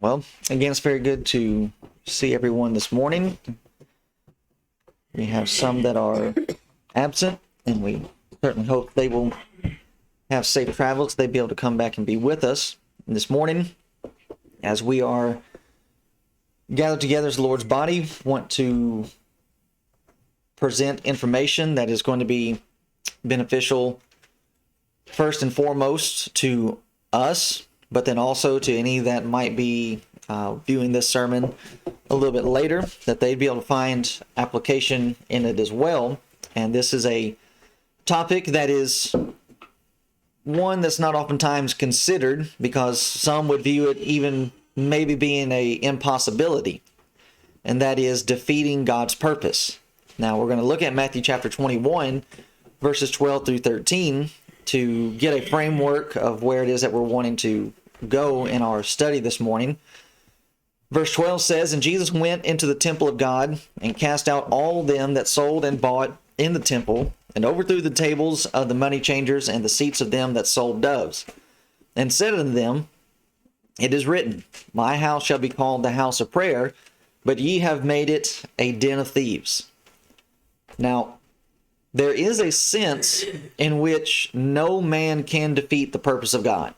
Well, again, it's very good to see everyone this morning. We have some that are absent, and we certainly hope they will have safe travels. They'll be able to come back and be with us this morning as we are gathered together as the Lord's body. Want to present information that is going to be beneficial first and foremost to us, but then also to any that might be viewing this sermon a little bit later, that they'd be able to find application in it as well. And this is a topic that is one that's not oftentimes considered, because some would view it even maybe being a impossibility, and that is defeating God's purpose. Now we're going to look at Matthew chapter 21, verses 12 through 13, to get a framework of where it is that we're wanting to go in our study this morning. Verse 12 says, "And Jesus went into the temple of God, and cast out all them that sold and bought in the temple, and overthrew the tables of the money changers and the seats of them that sold doves, and said unto them, It is written, My house shall be called the house of prayer, but ye have made it a den of thieves." Now, there is a sense in which no man can defeat the purpose of God.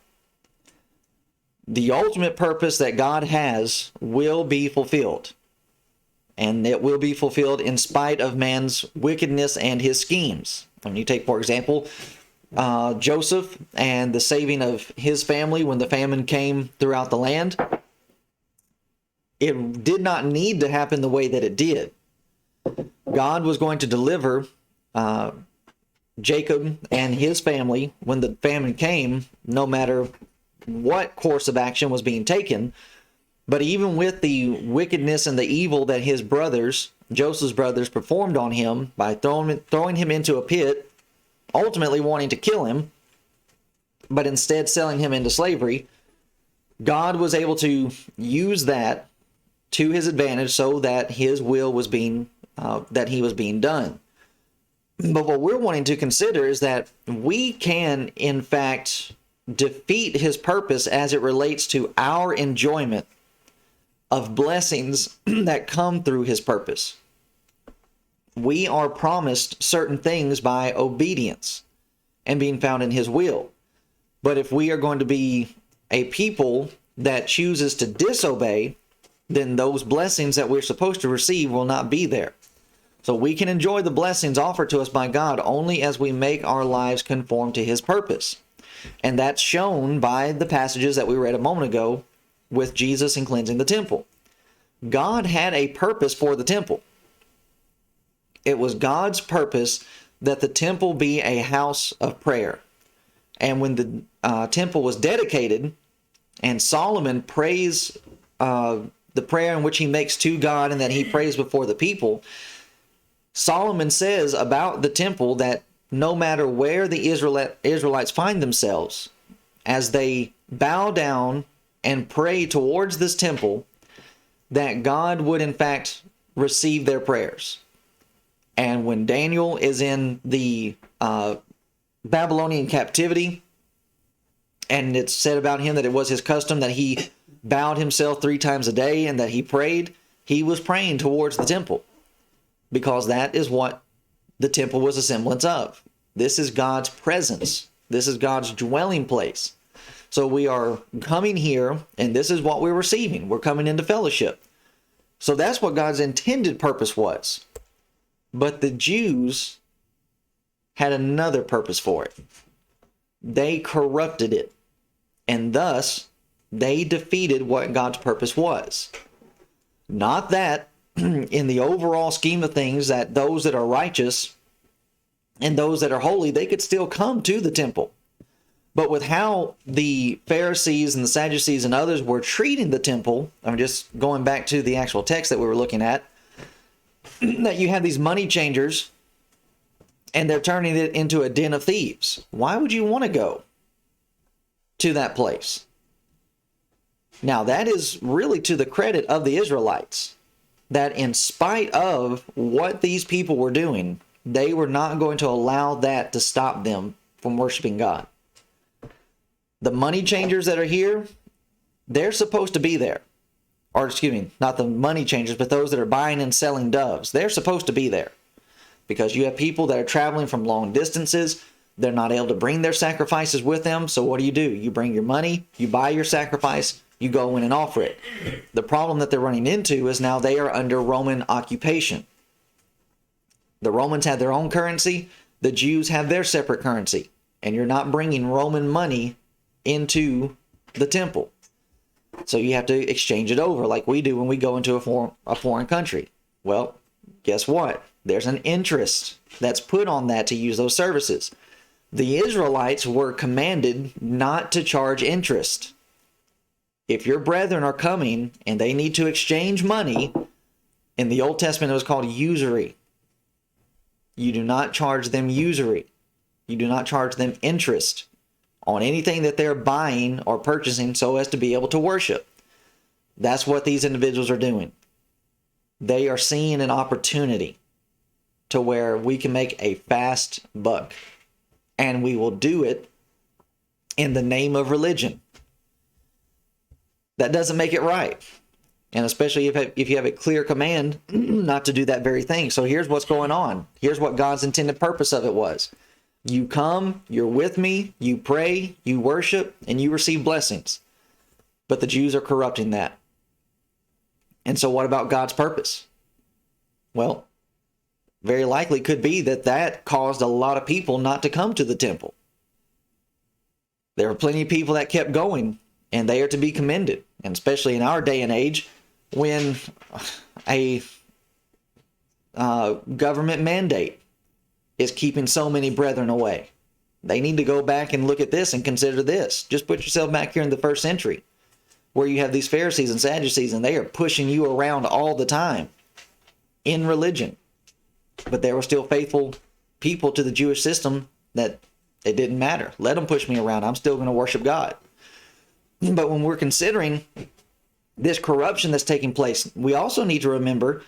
The ultimate purpose that God has will be fulfilled, and it will be fulfilled in spite of man's wickedness and his schemes. When you take, for example, Joseph and the saving of his family when the famine came throughout the land, it did not need to happen the way that it did. God was going to deliver Jacob and his family when the famine came, no matter what course of action was being taken. But even with the wickedness and the evil that his brothers, Joseph's brothers, performed on him by throwing him into a pit, ultimately wanting to kill him, but instead selling him into slavery, God was able to use that to his advantage so that his will was being done. But what we're wanting to consider is that we can, in fact, defeat his purpose as it relates to our enjoyment of blessings that come through his purpose. We are promised certain things by obedience and being found in his will. But if we are going to be a people that chooses to disobey, then those blessings that we're supposed to receive will not be there. So we can enjoy the blessings offered to us by God only as we make our lives conform to his purpose. And that's shown by the passages that we read a moment ago with Jesus and cleansing the temple. God had a purpose for the temple. It was God's purpose that the temple be a house of prayer. And when the temple was dedicated, and Solomon prays the prayer in which he makes to God and that he prays before the people, Solomon says about the temple that no matter where the Israelites find themselves, as they bow down and pray towards this temple, that God would in fact receive their prayers. And when Daniel is in the Babylonian captivity, and it's said about him that it was his custom that he bowed himself 3 times a day and that he prayed, he was praying towards the temple, because that is what the temple was a semblance of. This is God's presence. This is God's dwelling place. So we are coming here, and this is what we're receiving. We're coming into fellowship. So that's what God's intended purpose was. But the Jews had another purpose for it. They corrupted it, and thus they defeated what God's purpose was. Not that in the overall scheme of things, that those that are righteous and those that are holy, they could still come to the temple. But with how the Pharisees and the Sadducees and others were treating the temple, I'm just going back to the actual text that we were looking at, that you have these money changers and they're turning it into a den of thieves. Why would you want to go to that place? Now, that is really to the credit of the Israelites, that in spite of what these people were doing, they were not going to allow that to stop them from worshiping God. The money changers that are here, they're supposed to be there. Or excuse me, not the money changers, but those that are buying and selling doves. They're supposed to be there. Because you have people that are traveling from long distances. They're not able to bring their sacrifices with them. So what do? You bring your money, you buy your sacrifice, you go in and offer it. The problem that they're running into is now they are under Roman occupation. The Romans have their own currency. The Jews have their separate currency. And you're not bringing Roman money into the temple. So you have to exchange it over like we do when we go into a foreign country. Well, guess what? There's an interest that's put on that to use those services. The Israelites were commanded not to charge interest. If your brethren are coming and they need to exchange money, in the Old Testament it was called usury. You do not charge them usury. You do not charge them interest on anything that they're buying or purchasing so as to be able to worship. That's what these individuals are doing. They are seeing an opportunity to where we can make a fast buck. And we will do it in the name of religion. That doesn't make it right. And especially if you have a clear command not to do that very thing. So here's what's going on. Here's what God's intended purpose of it was. You come, you're with me, you pray, you worship, and you receive blessings. But the Jews are corrupting that. And so what about God's purpose? Well, very likely could be that caused a lot of people not to come to the temple. There were plenty of people that kept going, and they are to be commended. And especially in our day and age, when a government mandate is keeping so many brethren away. They need to go back and look at this and consider this. Just put yourself back here in the first century, where you have these Pharisees and Sadducees, and they are pushing you around all the time in religion. But there were still faithful people to the Jewish system that it didn't matter. Let them push me around. I'm still going to worship God. But when we're considering this corruption that's taking place, we also need to remember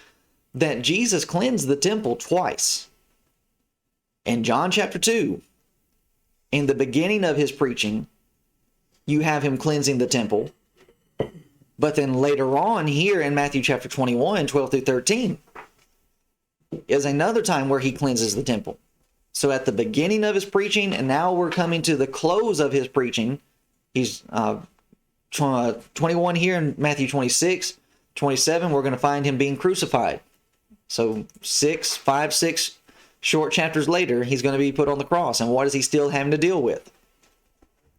that Jesus cleansed the temple twice. In John chapter 2, in the beginning of his preaching, you have him cleansing the temple. But then later on here in Matthew chapter 21, 12 through 13, is another time where he cleanses the temple. So at the beginning of his preaching, and now we're coming to the close of his preaching, he's 21 here in Matthew 26, 27, we're going to find him being crucified. So 5, 6 short chapters later, he's going to be put on the cross. And what is he still having to deal with?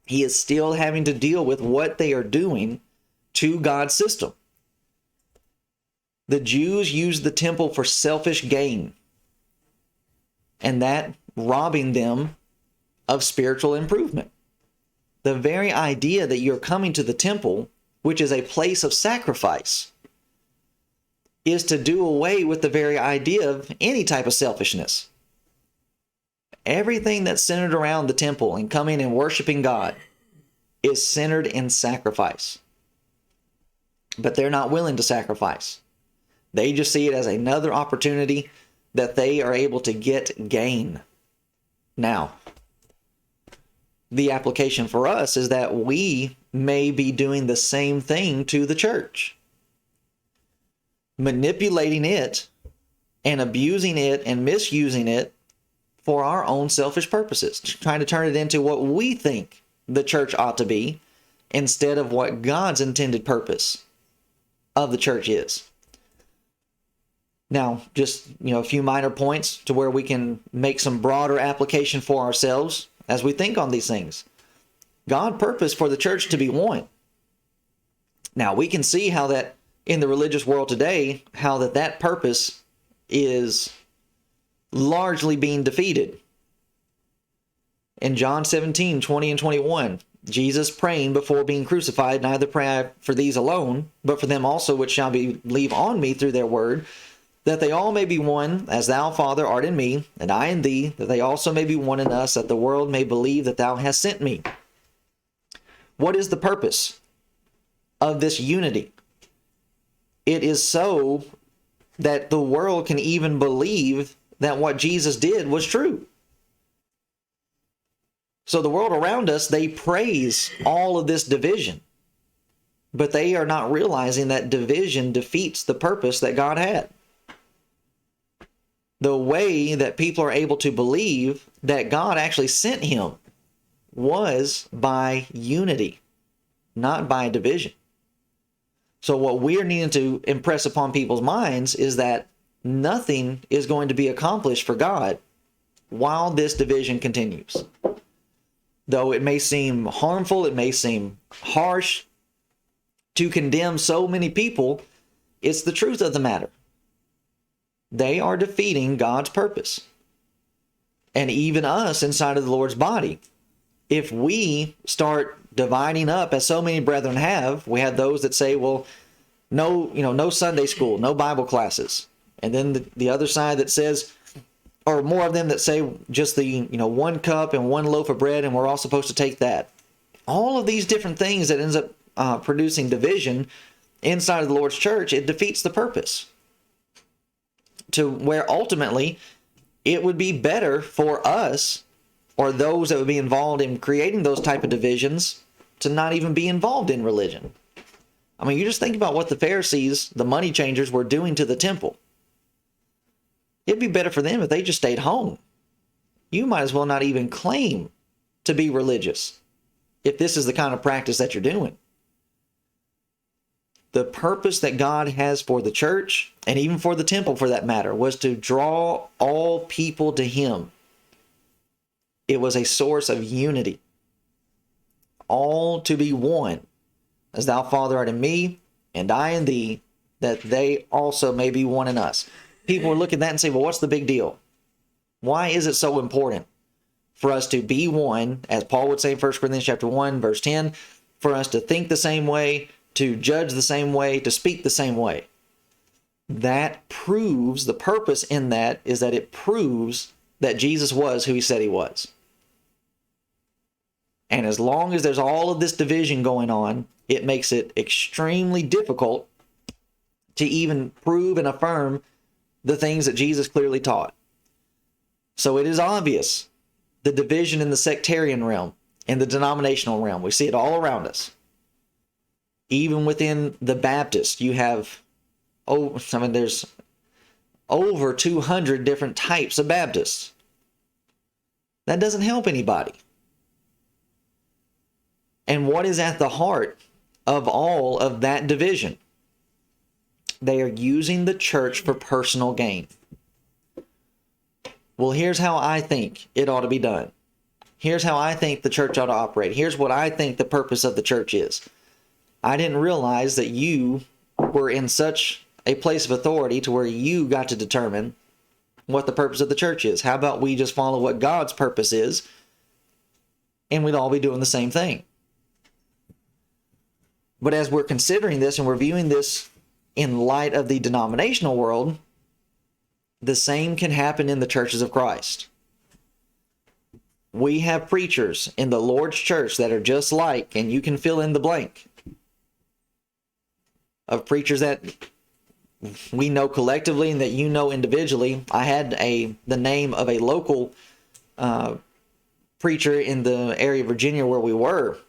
He is still having to deal with what they are doing to God's system. The Jews used the temple for selfish gain, and that robbing them of spiritual improvement. The very idea that you're coming to the temple, which is a place of sacrifice, is to do away with the very idea of any type of selfishness. Everything that's centered around the temple and coming and worshiping God is centered in sacrifice. But they're not willing to sacrifice. They just see it as another opportunity that they are able to get gain. Now, the application for us is that we may be doing the same thing to the church. Manipulating it and abusing it and misusing it for our own selfish purposes. Trying to turn it into what we think the church ought to be instead of what God's intended purpose of the church is. Now, just a few minor points to where we can make some broader application for ourselves as we think on these things. God purposed for the church to be one. Now, we can see how that in the religious world today, how that purpose is largely being defeated. In John 17, 20 and 21, Jesus praying before being crucified, neither pray I for these alone, but for them also which shall believe on me through their word, that they all may be one, as thou, Father, art in me, and I in thee, that they also may be one in us, that the world may believe that thou hast sent me. What is the purpose of this unity? It is so that the world can even believe that what Jesus did was true. So the world around us, they praise all of this division, but they are not realizing that division defeats the purpose that God had. The way that people are able to believe that God actually sent him was by unity, not by division. So what we're needing to impress upon people's minds is that nothing is going to be accomplished for God while this division continues. Though it may seem harmful, it may seem harsh to condemn so many people, it's the truth of the matter. They are defeating God's purpose. And even us inside of the Lord's body, if we start dividing up, as so many brethren have, we have those that say, well, no Sunday school, no Bible classes. And then the other side that says, or more of them that say just the, one cup and one loaf of bread, and we're all supposed to take that. All of these different things that ends up producing division inside of the Lord's church, it defeats the purpose. To where ultimately it would be better for us, or those that would be involved in creating those type of divisions, to not even be involved in religion. I mean, you just think about what the Pharisees, the money changers, were doing to the temple. It'd be better for them if they just stayed home. You might as well not even claim to be religious if this is the kind of practice that you're doing. The purpose that God has for the church, and even for the temple for that matter, was to draw all people to him. It was a source of unity. All to be one. As thou, Father, art in me, and I in thee, that they also may be one in us. People will look at that and say, well, what's the big deal? Why is it so important for us to be one, as Paul would say in 1 Corinthians chapter 1, verse 10, for us to think the same way, to judge the same way, to speak the same way? That proves, the purpose in that is that it proves that Jesus was who he said he was. And as long as there's all of this division going on, it makes it extremely difficult to even prove and affirm the things that Jesus clearly taught. So it is obvious, the division in the sectarian realm, in the denominational realm. We see it all around us. Even within the Baptist, you have, there's over 200 different types of Baptists. That doesn't help anybody. And what is at the heart of all of that division? They are using the church for personal gain. Well, here's how I think it ought to be done. Here's how I think the church ought to operate. Here's what I think the purpose of the church is. I didn't realize that you were in such a place of authority to where you got to determine what the purpose of the church is. How about we just follow what God's purpose is, and we'd all be doing the same thing. But as we're considering this and we're viewing this in light of the denominational world, the same can happen in the churches of Christ. We have preachers in the Lord's church that are just like, and you can fill in the blank, of preachers that we know collectively and that you know individually. I had the name of a local preacher in the area of Virginia where we were,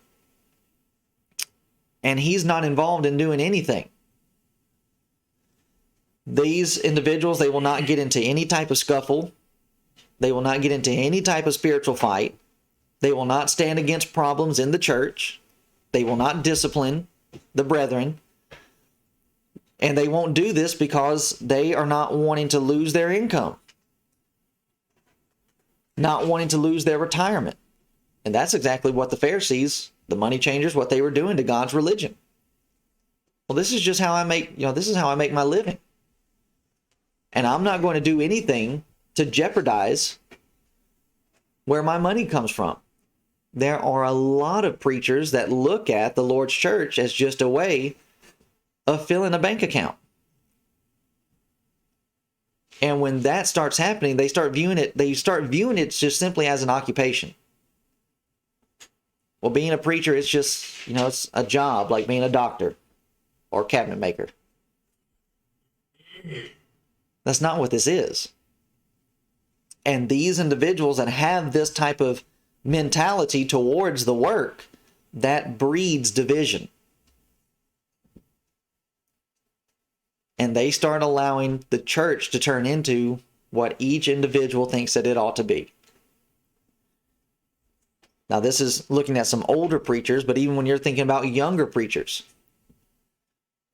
and he's not involved in doing anything. These individuals, they will not get into any type of scuffle. They will not get into any type of spiritual fight. They will not stand against problems in the church. They will not discipline the brethren. And they won't do this because they are not wanting to lose their income, not wanting to lose their retirement. And that's exactly what the Pharisees, the money changers, what they were doing to God's religion. Well, this is just how I make, this is how I make my living. And I'm not going to do anything to jeopardize where my money comes from. There are a lot of preachers that look at the Lord's church as just a way of filling a bank account. And when that starts happening, they start viewing it just simply as an occupation. Well, being a preacher, it's just, it's a job like being a doctor or cabinet maker. That's not what this is. And these individuals that have this type of mentality towards the work, that breeds division. And they start allowing the church to turn into what each individual thinks that it ought to be. Now, this is looking at some older preachers, but even when you're thinking about younger preachers,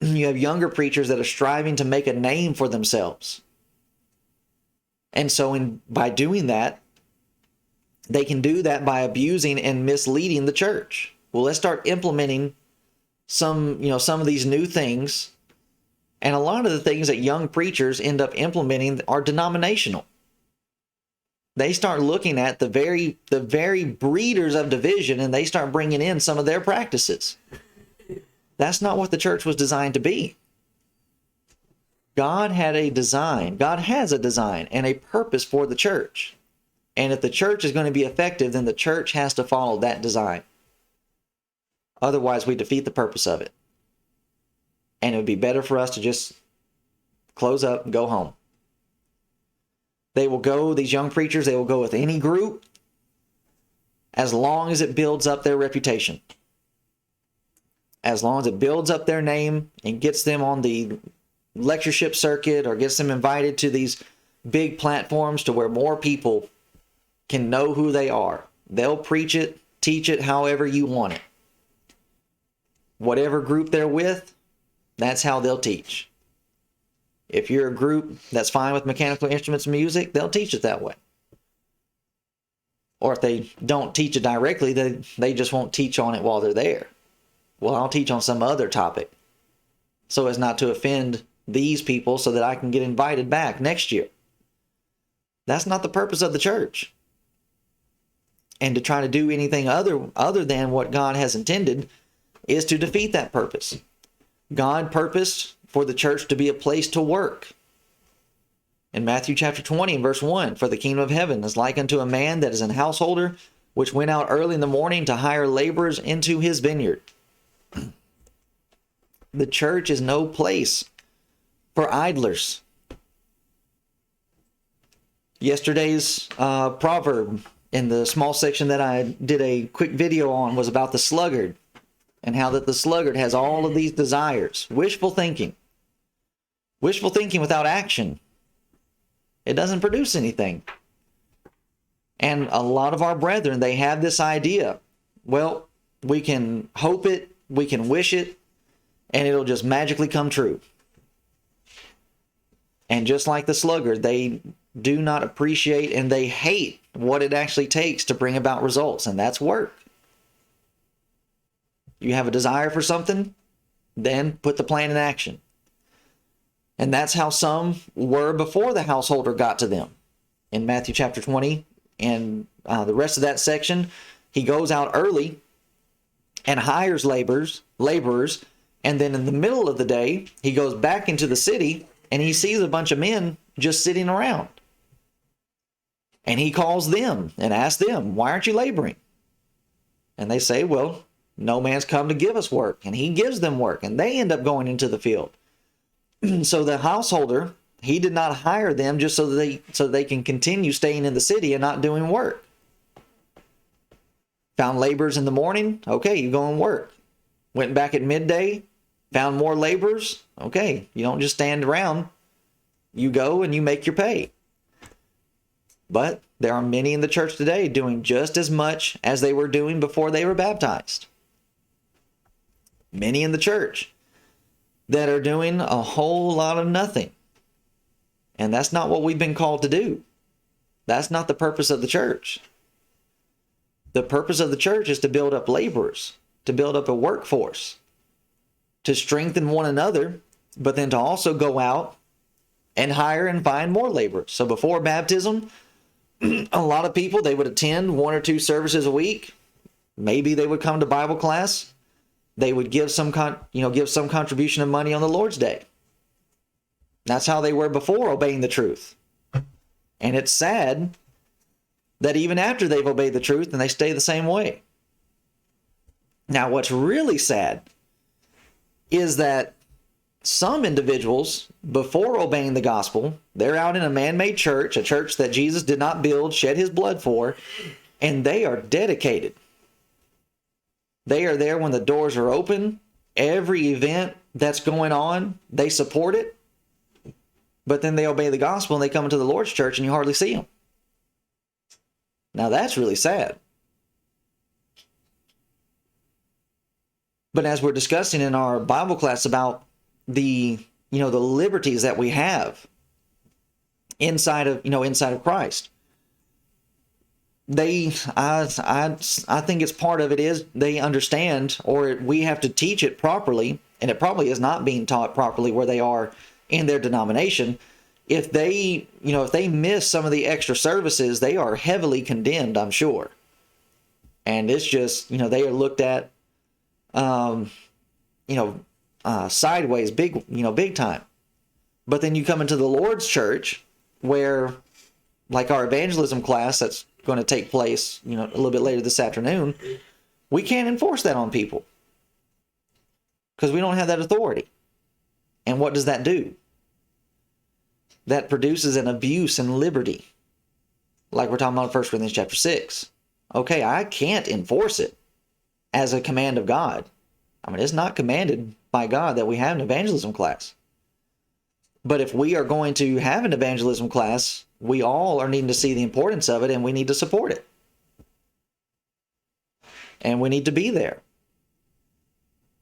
you have younger preachers that are striving to make a name for themselves. And so by doing that, they can do that by abusing and misleading the church. Well, let's start implementing some of these new things. And a lot of the things that young preachers end up implementing are denominational. They start looking at the very breeders of division, and they start bringing in some of their practices. That's not what the church was designed to be. God had a design. God has a design and a purpose for the church. And if the church is going to be effective, then the church has to follow that design. Otherwise, we defeat the purpose of it. And it would be better for us to just close up and go home. These young preachers, they will go with any group as long as it builds up their reputation. As long as it builds up their name and gets them on the lectureship circuit or gets them invited to these big platforms to where more people can know who they are. They'll preach it, teach it however you want it. Whatever group they're with, that's how they'll teach. If you're a group that's fine with mechanical instruments and music, they'll teach it that way. Or if they don't teach it directly, they just won't teach on it while they're there. Well, I'll teach on some other topic so as not to offend these people so that I can get invited back next year. That's not the purpose of the church. And to try to do anything other than what God has intended is to defeat that purpose. God purposed for the church to be a place to work. In Matthew chapter 20 and verse 1, for the kingdom of heaven is like unto a man that is an householder, which went out early in the morning to hire laborers into his vineyard. The church is no place for idlers. Yesterday's proverb in the small section that I did a quick video on was about the sluggard and how that the sluggard has all of these desires. Wishful thinking. Wishful thinking without action. It doesn't produce anything. And a lot of our brethren, they have this idea. Well, we can hope it, we can wish it, and it'll just magically come true. And just like the sluggard, they do not appreciate and they hate what it actually takes to bring about results, and that's work. You have a desire for something, then put the plan in action. And that's how some were before the householder got to them. In Matthew chapter 20 and the rest of that section, he goes out early and hires laborers, and then in the middle of the day, he goes back into the city and he sees a bunch of men just sitting around. And he calls them and asks them, why aren't you laboring? And they say, well, no man's come to give us work. And he gives them work, and they end up going into the field. So the householder, he did not hire them just so they can continue staying in the city and not doing work. Found laborers in the morning, okay, you go and work. Went back at midday, found more laborers, okay, you don't just stand around. You go and you make your pay. But there are many in the church today doing just as much as they were doing before they were baptized. Many in the church that are doing a whole lot of nothing. And that's not what we've been called to do. That's not the purpose of the church. The purpose of the church is to build up laborers, to build up a workforce, to strengthen one another, but then to also go out and hire and find more laborers. So before baptism, a lot of people, they would attend 1 or 2 services a week. Maybe they would come to Bible class. They would give some contribution of money on the Lord's Day. That's how they were before obeying the truth. And it's sad that even after they've obeyed the truth, and they stay the same way. Now, what's really sad is that some individuals, before obeying the gospel, they're out in a man-made church, a church that Jesus did not build, shed his blood for, And they are dedicated. They are there when the doors are open. Every event that's going on, they support it. But then they obey the gospel and they come into the Lord's church and you hardly see them. Now that's really sad. But as we're discussing in our Bible class about the liberties that we have inside of Christ, I think it's part of it is they understand, or we have to teach it properly, and it probably is not being taught properly where they are in their denomination. If they miss some of the extra services, they are heavily condemned, I'm sure. And it's just, they are looked at, sideways, big time. But then you come into the Lord's church where, like our evangelism class that's going to take place, a little bit later this afternoon, we can't enforce that on people because we don't have that authority. And what does that do? That produces an abuse and liberty, like we're talking about in 1 Corinthians chapter 6. Okay, I can't enforce it as a command of God. I mean, it's not commanded by God that we have an evangelism class. But if we are going to have an evangelism class, we all are needing to see the importance of it, and we need to support it. And we need to be there.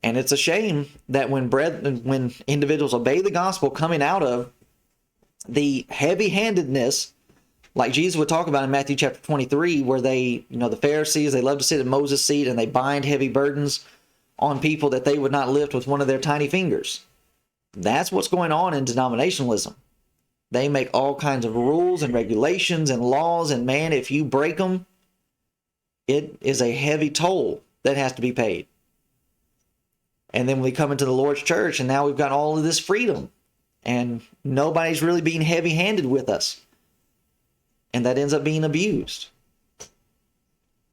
And it's a shame that when individuals obey the gospel coming out of the heavy-handedness, like Jesus would talk about in Matthew chapter 23, where the Pharisees, they love to sit at Moses' seat and they bind heavy burdens on people that they would not lift with one of their tiny fingers. That's what's going on in denominationalism. They make all kinds of rules and regulations and laws, and man, if you break them, it is a heavy toll that has to be paid. And then we come into the Lord's church, and now we've got all of this freedom, and nobody's really being heavy-handed with us. And that ends up being abused.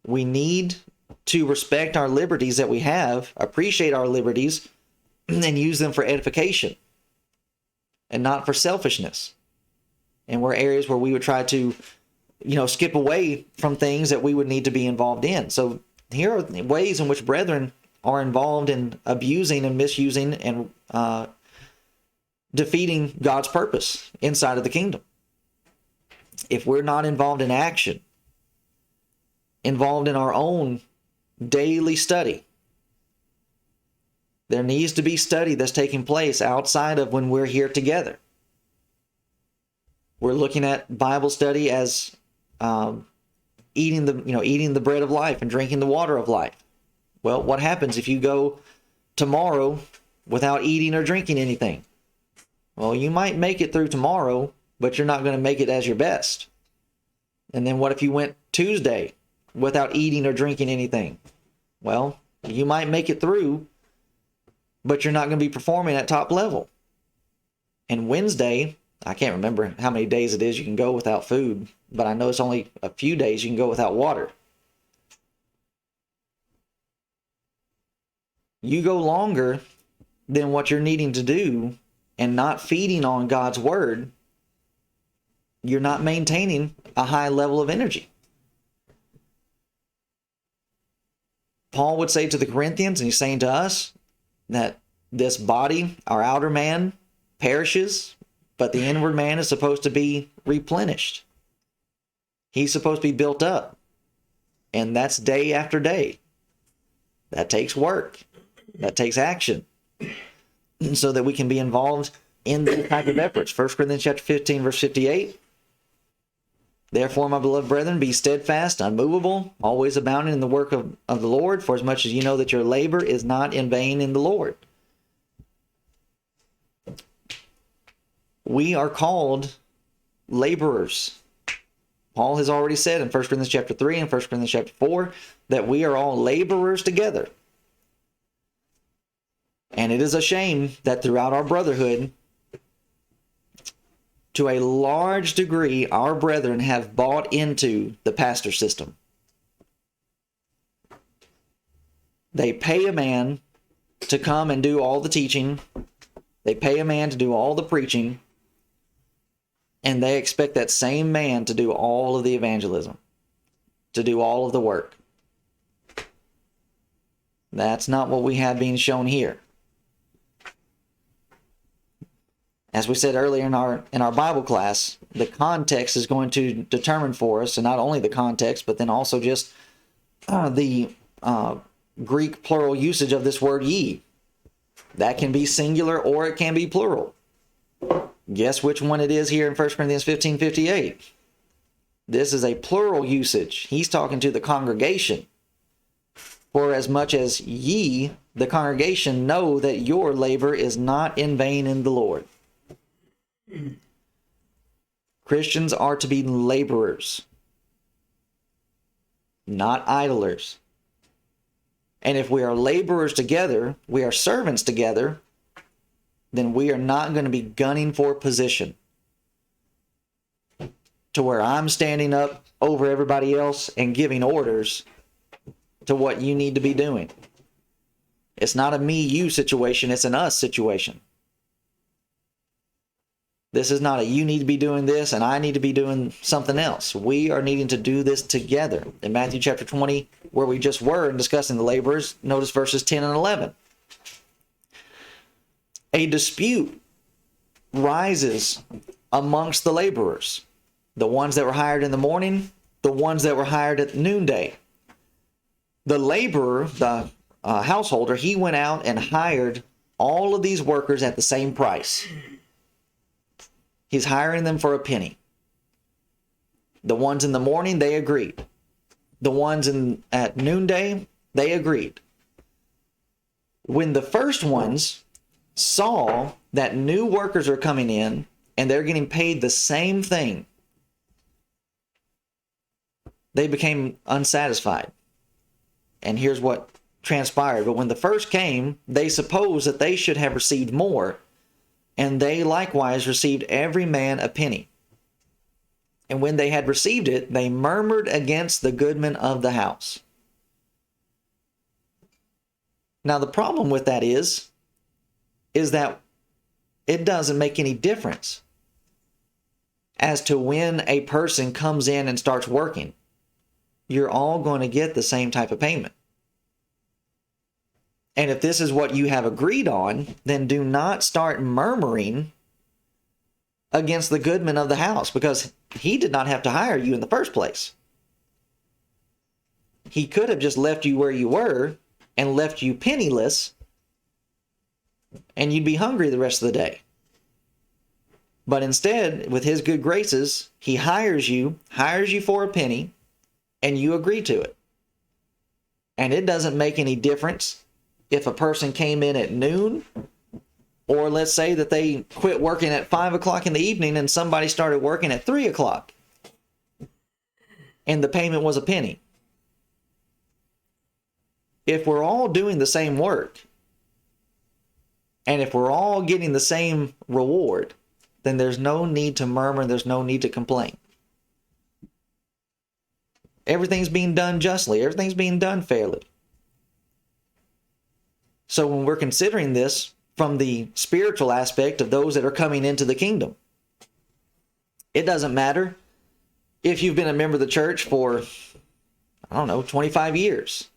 We need to respect our liberties that we have, appreciate our liberties, and use them for edification and not for selfishness. And we're areas where we would try to, skip away from things that we would need to be involved in. So here are ways in which brethren are involved in abusing and misusing and defeating God's purpose inside of the kingdom. If we're not involved in action, involved in our own daily study, there needs to be study that's taking place outside of when we're here together. We're looking at Bible study as eating the bread of life and drinking the water of life. Well, what happens if you go tomorrow without eating or drinking anything? Well, you might make it through tomorrow, but you're not going to make it as your best. And then what if you went Tuesday without eating or drinking anything? Well, you might make it through, but you're not going to be performing at top level. And Wednesday, I can't remember how many days it is you can go without food, but I know it's only a few days you can go without water. You go longer than what you're needing to do and not feeding on God's word, you're not maintaining a high level of energy. Paul would say to the Corinthians, and he's saying to us, that this body, our outer man, perishes, but the inward man is supposed to be replenished. He's supposed to be built up. And that's day after day. That takes work. That takes action. So that we can be involved in these type of efforts. 1 Corinthians chapter 15, verse 58. Therefore, my beloved brethren, be steadfast, unmovable, always abounding in the work of the Lord, for as much as you know that your labor is not in vain in the Lord. We are called laborers. Paul has already said in 1 Corinthians chapter 3 and 1 Corinthians chapter 4 that we are all laborers together. And it is a shame that throughout our brotherhood, to a large degree, our brethren have bought into the pastor system. They pay a man to come and do all the teaching. They pay a man to do all the preaching. And they expect that same man to do all of the evangelism. to do all of the work. That's not what we have being shown here. As we said earlier in our Bible class, the context is going to determine for us, and not only the context, but then also just the Greek plural usage of this word ye. That can be singular or it can be plural. Guess which one it is here in 1 Corinthians 15:58. This is a plural usage. He's talking to the congregation. For as much as ye, the congregation, know that your labor is not in vain in the Lord. Christians are to be laborers, not idlers. And if we are laborers together, we are servants together, then we are not going to be gunning for position to where I'm standing up over everybody else and giving orders to what you need to be doing. It's not a me-you situation, it's an us situation. This is not a you need to be doing this and I need to be doing something else. We are needing to do this together. In Matthew chapter 20, where we just were in discussing the laborers, notice verses 10 and 11. A dispute rises amongst the laborers, the ones that were hired in the morning, the ones that were hired at noonday. The laborer, the householder, he went out and hired all of these workers at the same price. He's hiring them for a penny. The ones in the morning, they agreed. The ones at noonday, they agreed. When the first ones saw that new workers are coming in and they're getting paid the same thing, they became unsatisfied. And here's what transpired. But when the first came, they supposed that they should have received more, and they likewise received every man a penny. And when they had received it, they murmured against the goodman of the house. Now the problem with that is that it doesn't make any difference as to when a person comes in and starts working. You're all going to get the same type of payment. And if this is what you have agreed on, then do not start murmuring against the goodman of the house, because he did not have to hire you in the first place. He could have just left you where you were and left you penniless, and you'd be hungry the rest of the day. But instead, with his good graces, he hires you for a penny, and you agree to it. And it doesn't make any difference if a person came in at noon, or let's say that they quit working at 5 o'clock in the evening and somebody started working at 3 o'clock, and the payment was a penny. If we're all doing the same work, and if we're all getting the same reward, then there's no need to murmur, there's no need to complain. Everything's being done justly, everything's being done fairly. So when we're considering this from the spiritual aspect of those that are coming into the kingdom, it doesn't matter if you've been a member of the church for, 25 years.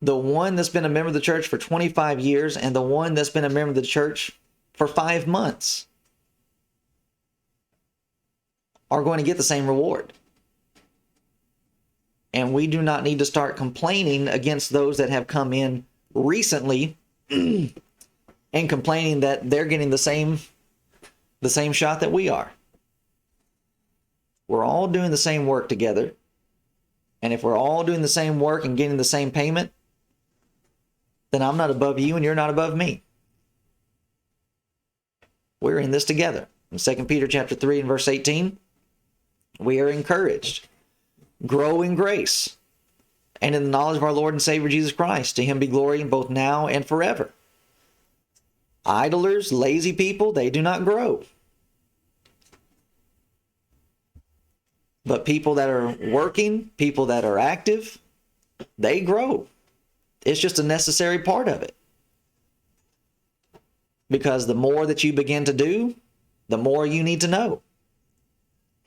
The one that's been a member of the church for 25 years and the one that's been a member of the church for 5 months are going to get the same reward. And we do not need to start complaining against those that have come in recently and complaining that they're getting the same shot that we are. We're all doing the same work together. And if we're all doing the same work and getting the same payment, then I'm not above you and you're not above me. We're in this together. In 2 Peter chapter 3 and verse 18, we are encouraged. Grow in grace and in the knowledge of our Lord and Savior Jesus Christ. To him be glory in both now and forever. Idlers, lazy people, they do not grow. But people that are working, people that are active, they grow. It's just a necessary part of it. Because the more that you begin to do, the more you need to know.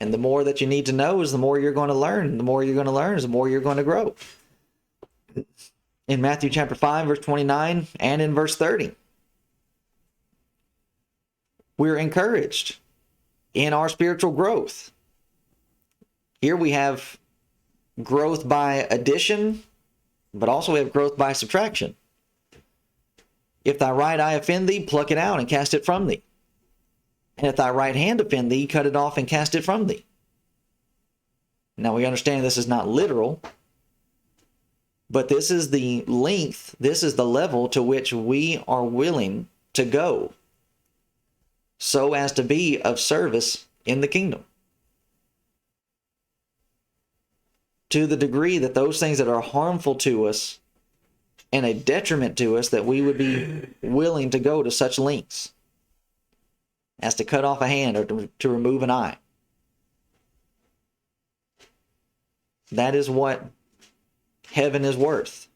And the more that you need to know is the more you're going to learn. The more you're going to learn is the more you're going to grow. In Matthew chapter 5, verse 29, and in verse 30, we're encouraged in our spiritual growth. Here we have growth by addition, but also we have growth by subtraction. If thy right eye offend thee, pluck it out and cast it from thee. And if thy right hand offend thee, cut it off and cast it from thee. Now we understand this is not literal, but this is the length, this is the level to which we are willing to go so as to be of service in the kingdom. To the degree that those things that are harmful to us and a detriment to us, that we would be willing to go to such lengths as to cut off a hand or to remove an eye. That is what heaven is worth,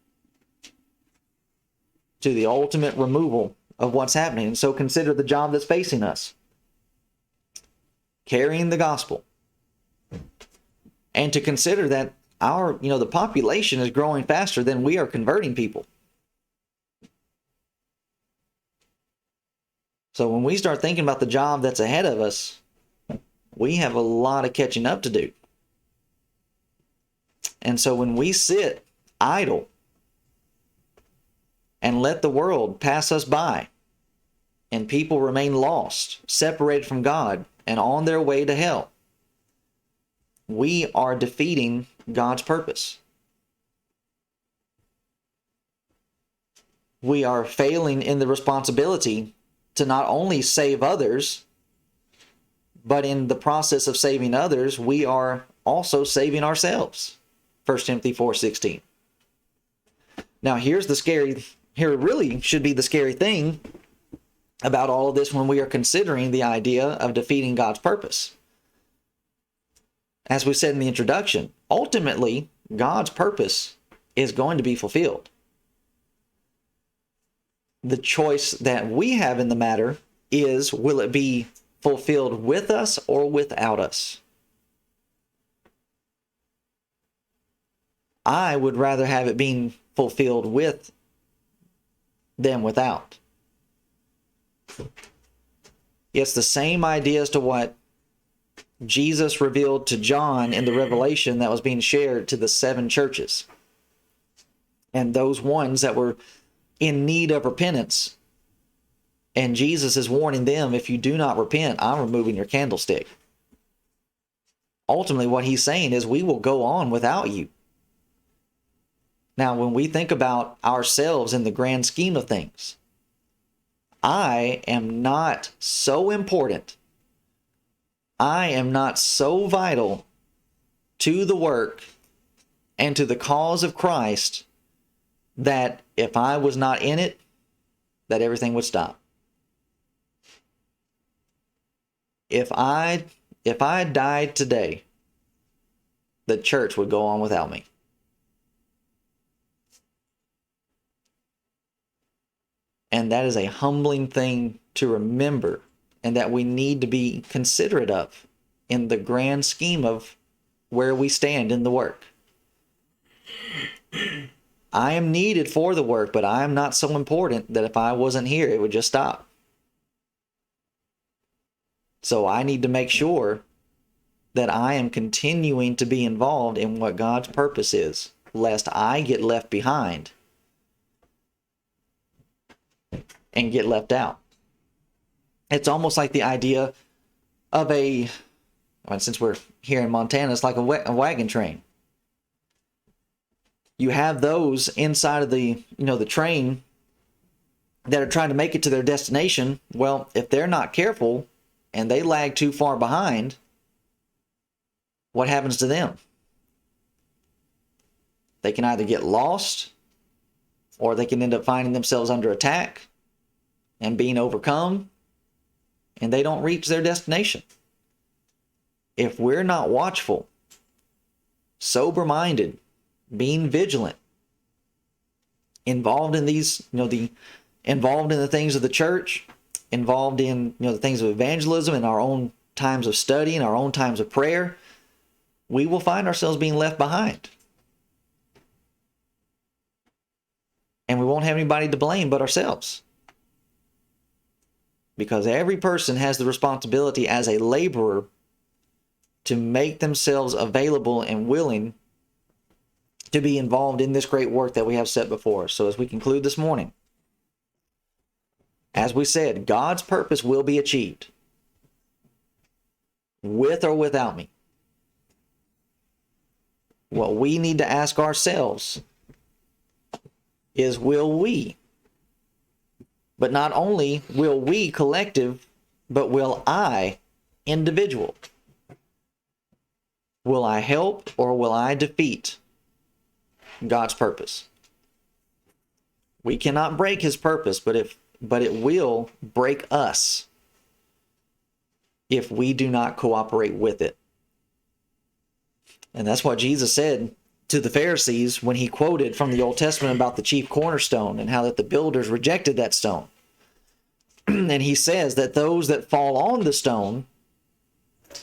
to the ultimate removal of what's happening. And so consider the job that's facing us. Carrying the gospel. And to consider that the population is growing faster than we are converting people. So when we start thinking about the job that's ahead of us, we have a lot of catching up to do. And so when we sit idle and let the world pass us by, and people remain lost, separated from God, and on their way to hell, we are defeating God's purpose. We are failing in the responsibility to not only save others, but in the process of saving others, we are also saving ourselves. 1 Timothy 4:16. Now here really should be the scary thing about all of this when we are considering the idea of defeating God's purpose. As we said in the introduction, ultimately, God's purpose is going to be fulfilled. The choice that we have in the matter is, will it be fulfilled with us or without us? I would rather have it being fulfilled with than without. It's the same idea as to what Jesus revealed to John in the revelation that was being shared to the 7 churches. And those ones that were in need of repentance. And Jesus is warning them, if you do not repent, I'm removing your candlestick. Ultimately, what he's saying is, we will go on without you. Now, when we think about ourselves in the grand scheme of things, I am not so important. I am not so vital to the work and to the cause of Christ that if I was not in it, that everything would stop. If I died today, the church would go on without me. And that is a humbling thing to remember, and that we need to be considerate of in the grand scheme of where we stand in the work. I am needed for the work, but I am not so important that if I wasn't here, it would just stop. So I need to make sure that I am continuing to be involved in what God's purpose is, lest I get left behind and get left out. It's almost like the idea of since we're here in Montana, it's like a wagon train. You have those inside of the train that are trying to make it to their destination. Well, if they're not careful and they lag too far behind, what happens to them? They can either get lost, or they can end up finding themselves under attack and being overcome, and they don't reach their destination. If we're not watchful, sober-minded, being vigilant, involved in these, involved in the things of the church, involved in, the things of evangelism in our own times of study and our own times of prayer, we will find ourselves being left behind. And we won't have anybody to blame but ourselves. Because every person has the responsibility as a laborer to make themselves available and willing to be involved in this great work that we have set before us. So as we conclude this morning, as we said, God's purpose will be achieved, with or without me. What we need to ask ourselves is, will we? But not only will we collective, but will I individual? Will I help or will I defeat God's purpose? We cannot break his purpose, but it will break us if we do not cooperate with it. And that's what Jesus said to the Pharisees when he quoted from the Old Testament about the chief cornerstone and how that the builders rejected that stone. And he says that those that fall on the stone,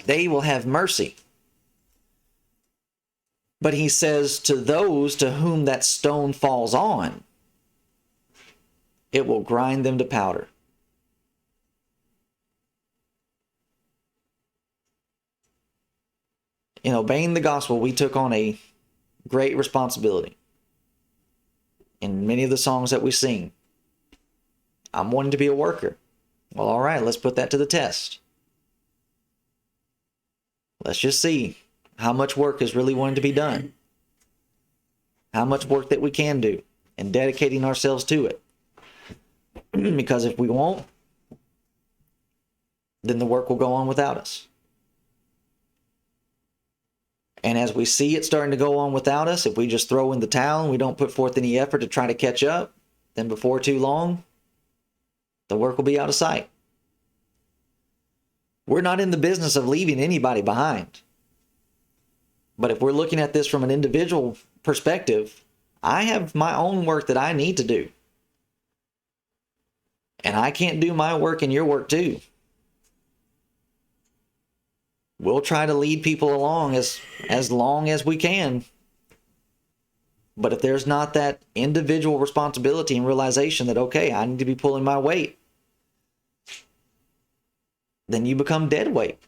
they will have mercy. But he says to those to whom that stone falls on, it will grind them to powder. In obeying the gospel, we took on a great responsibility. In many of the songs that we sing, I'm wanting to be a worker. Well, all right, let's put that to the test. Let's just see how much work is really wanting to be done. How much work that we can do, and dedicating ourselves to it. Because if we won't, then the work will go on without us. And as we see it starting to go on without us, if we just throw in the towel and we don't put forth any effort to try to catch up, then before too long, the work will be out of sight. We're not in the business of leaving anybody behind. But if we're looking at this from an individual perspective, I have my own work that I need to do. And I can't do my work and your work too. We'll try to lead people along as long as we can. But if there's not that individual responsibility and realization that, okay, I need to be pulling my weight, then you become dead weight.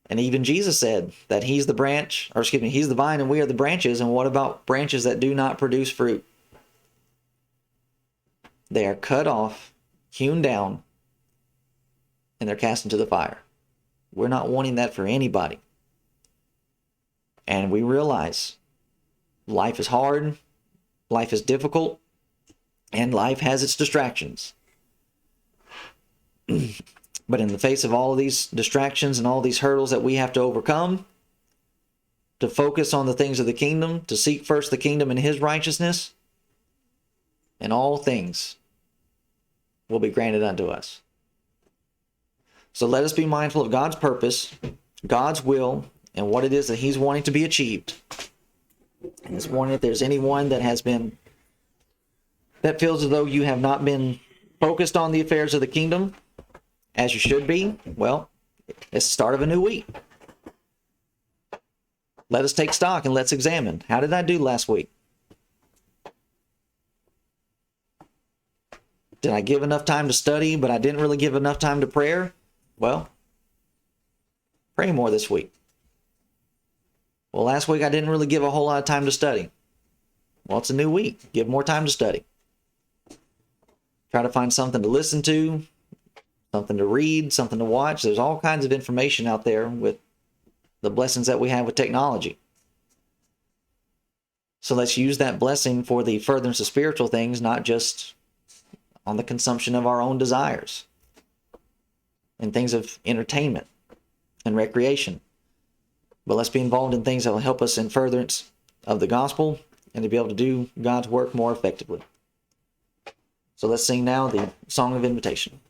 And even Jesus said that he's the he's the vine and we are the branches. And what about branches that do not produce fruit? They are cut off, hewn down, and they're cast into the fire. We're not wanting that for anybody. And we realize life is hard, life is difficult, and life has its distractions. But in the face of all of these distractions and all these hurdles that we have to overcome, to focus on the things of the kingdom, to seek first the kingdom and his righteousness, and all things will be granted unto us. So let us be mindful of God's purpose, God's will, and what it is that he's wanting to be achieved. And this morning, if there's anyone that feels as though you have not been focused on the affairs of the kingdom as you should be, well, it's the start of a new week. Let us take stock and let's examine. How did I do last week? Did I give enough time to study, but I didn't really give enough time to prayer? Well, pray more this week. Well, last week I didn't really give a whole lot of time to study. Well, it's a new week. Give more time to study. Try to find something to listen to, something to read, something to watch. There's all kinds of information out there with the blessings that we have with technology. So let's use that blessing for the furtherance of spiritual things, not just on the consumption of our own desires and things of entertainment and recreation. But let's be involved in things that will help us in furtherance of the gospel and to be able to do God's work more effectively. So let's sing now the Song of Invitation.